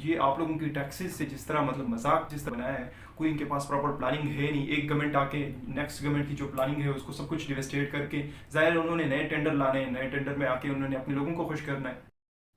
ये आप लोगों की टैक्सेस से जिस तरह मतलब मजाक जिस तरह बनाया है, कोई इनके पास प्रॉपर प्लानिंग है नहीं। एक गवर्नमेंट आके नेक्स्ट गवर्नमेंट की जो प्लानिंग है उसको सब कुछ डिवेस्टेट करके जाहिर उन्होंने नए टेंडर लाने हैं, नए टेंडर में आके उन्होंने अपने लोगों को खुश करना है।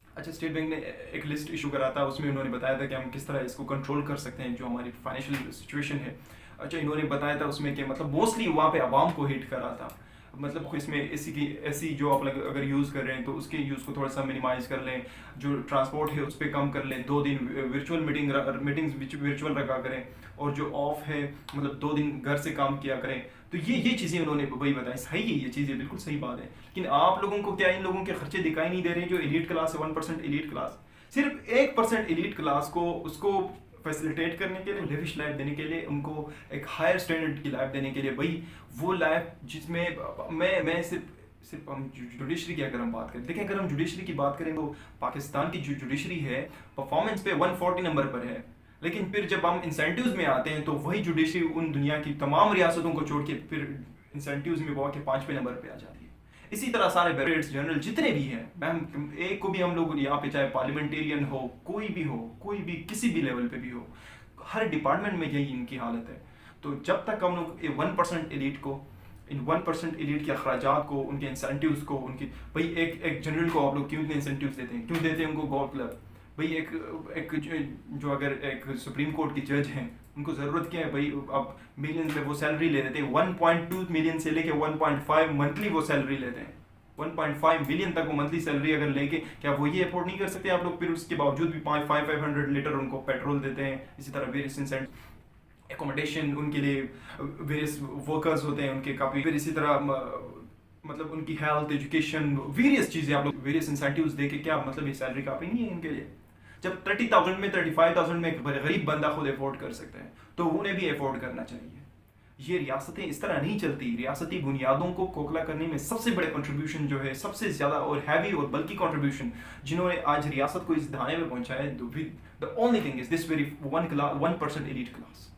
अच्छा, स्टेट बैंक ने एक लिस्ट इशू करा था, उसमें उन्होंने बताया था कि हम किस तरह इसको कंट्रोल कर सकते हैं जो हमारी फाइनेंशियल सिचुएशन है। अच्छा, इन्होंने बताया था उसमें कि मतलब मोस्टली वहाँ पे आवाम को हिट करा था। मतलब इसमें ऐसी जो आप अगर यूज़ कर रहे हैं तो उसके यूज़ को थोड़ा सा मिनिमाइज़ कर लें, जो ट्रांसपोर्ट है उस पर कम कर लें, 2 दिन वर्चुअल मीटिंग्स वर्चुअल रखा करें, और जो ऑफ है मतलब 2 दिन घर से काम किया करें। तो ये चीज़ें उन्होंने वही बताई। सही है, ये चीज़ें बिल्कुल सही बात है, लेकिन आप लोगों को क्या इन लोगों के खर्चे दिखाई नहीं दे रहे? जो एलीट क्लास है, 1% एलीट क्लास, सिर्फ 1% एलीट क्लास को उसको फैसिलिटेट करने के लिए, लेविश लाइफ देने के लिए, उनको एक हायर स्टैंडर्ड की लाइफ देने के लिए, भाई वो लाइफ जिसमें मैं सिर्फ हम जुडिशरी की अगर हम बात करें, देखिए अगर हम जुडिशरी की बात करें तो पाकिस्तान की जो जुडिशरी है परफॉर्मेंस पे 140 नंबर पर है, लेकिन फिर जब हम इंसेंटिव्स में आते हैं तो वही जुडिशरी उन दुनिया की तमाम रियासतों को छोड़ के फिर इंसेंटिव्स में बहुत के 5वें नंबर पे आ जाती है। इसी तरह सारे बैरिस्टर्स जनरल जितने भी हैं, मैम एक को भी हम लोग यहाँ पे चाहे पार्लियामेंटेरियन हो, कोई भी किसी भी लेवल पे भी हो, हर डिपार्टमेंट में यही इनकी हालत है। तो जब तक हम लोग 1% एलीट को, इन 1% एलीट के अखराजात को, उनके इंसेंटिव्स को, उनकी भाई एक जनरल को आप लोग क्यों इतने इंसेंटिव्स देते हैं, क्यों देते हैं उनको गोल्फ क्लब? भाई एक जो अगर एक सुप्रीम कोर्ट की जज हैं, उनको ज़रूरत क्या है भाई? अब मिलियंस में वो सैलरी ले लेते हैं, 1.2 मिलियन से लेके 1.5 मंथली वो सैलरी लेते हैं। 1.5 मिलियन तक वो मंथली सैलरी अगर लेके, क्या वो ये अफोर्ड नहीं कर सकते आप लोग? फिर उसके बावजूद भी 500 लीटर उनको पेट्रोल देते हैं। इसी तरह वेरियस इंसेंट एकोमोडेशन उनके लिए, वेरियस वर्कर्स होते हैं उनके काफ़ी, फिर इसी तरह मतलब उनकी हेल्थ, एजुकेशन, वेरियस चीज़ें आप लोग वेरियस इंसेंटिव्स दे के, क्या मतलब ये सैलरी काफ़ी नहीं है इनके लिए? जब 30,000 में 35,000 में एक गरीब बंदा खुद अफोर्ड कर सकते हैं तो उन्हें भी अफोर्ड करना चाहिए। ये रियासतें इस तरह नहीं चलती। रियासती बुनियादों को खोखला करने में सबसे बड़े कंट्रीब्यूशन जो है, सबसे ज़्यादा और हैवी और बल्कि कंट्रीब्यूशन जिन्होंने आज रियासत को इस धाने में पहुंचाया है, the only thing is this very 1% elite class.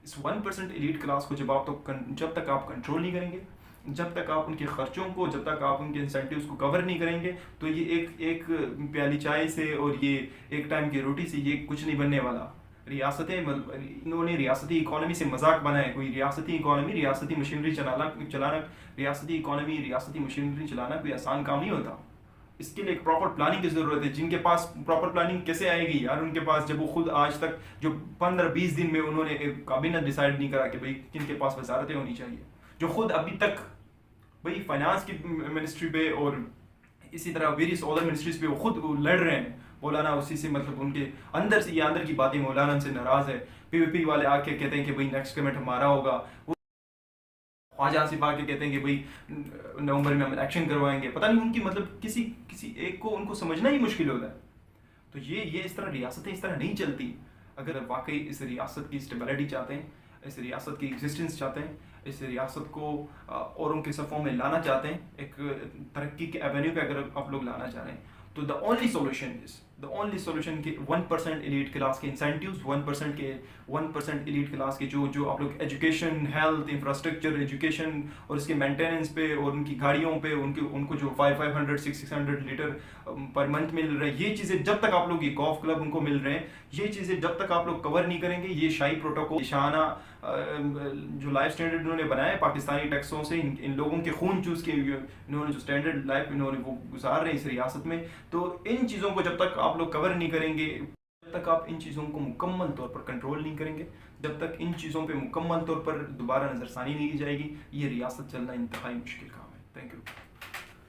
इस 1% एलीट क्लास को जब तक आप कंट्रोल नहीं करेंगे, जब तक आप उनके खर्चों को, जब तक आप उनके इंसेंटिव्स को कवर नहीं करेंगे, तो ये एक प्याली चाय से और ये एक टाइम की रोटी से ये कुछ नहीं बनने वाला। इन्होंने रियासती इकोनॉमी से मजाक बनाया है। कोई रियासती इकोनॉमी, रियासती मशीनरी चलाना रियासती इकोनॉमी, रियासती मशीनरी चलाना कोई आसान काम नहीं होता। इसके लिए एक प्रॉपर प्लानिंग की ज़रूरत है। जिनके पास प्रॉपर प्लानिंग कैसे आएगी यार उनके पास, जब वो खुद आज तक जो 15-20 दिन में उन्होंने एक काबिना डिसाइड नहीं करा कि भाई किनके पास वजारतें होनी चाहिए, जो खुद अभी तक भाई फाइनेंस की मिनिस्ट्री पे और इसी तरह वेरियस अदर मिनिस्ट्रीज पे वो खुद लड़ रहे हैं। मौलाना उसी से मतलब उनके अंदर से, ये अंदर की बातें, मौलाना उनसे नाराज़ है। पीवीपी वाले आके कहते हैं कि भाई नेक्स्ट गवर्नमेंट हमारा होगा, वो ख्वाजा आसिफ आके कहते हैं कि भाई नवंबर में हम इलेक्शन करवाएंगे। पता नहीं उनकी मतलब किसी एक को उनको समझना ही मुश्किल होता है। तो ये इस तरह रियासतें इस तरह नहीं चलती। अगर वाकई इस रियासत की स्टेबिलिटी चाहते हैं, इस रियासत की एग्जिस्टेंस चाहते हैं, इस रियासत को औरों के सफ़ों में लाना चाहते हैं, एक तरक्की के एवेन्यू पे अगर आप लोग लाना चाह रहे हैं, तो द ओनली सोल्यूशन कि 1% एलीट क्लास के इंसेंटिव्स, 1% एलीट क्लास के जो आप लोग एजुकेशन, हेल्थ, इंफ्रास्ट्रक्चर, एजुकेशन और इसके मेंटेनेंस पे और उनकी गाड़ियों पे उनको जो 500-600 लीटर पर मंथ मिल रहे हैं, ये चीज़ें जब तक आप लोग, ये गॉल्फ क्लब उनको मिल रहे हैं, ये चीज़ें जब तक आप लोग कवर नहीं करेंगे, ये शाही प्रोटोकॉल, शाना जो लाइफ स्टैंडर्ड इन्होंने बनाया पाकिस्तानी टैक्सों से, इन लोगों के खून चूस के इन्होंने जो स्टैंडर्ड लाइफ इन्होंने वो गुजार रहे हैं इस रियासत में, तो इन चीज़ों को जब तक आप लोग कवर नहीं करेंगे, जब तक आप इन चीज़ों को मुकम्मल तौर पर कंट्रोल नहीं करेंगे, जब तक इन चीज़ों पे मुकम्मल तौर पर दोबारा नज़रसानी नहीं की जाएगी, ये रियासत चलना इंतहाई मुश्किल काम है। Thank you.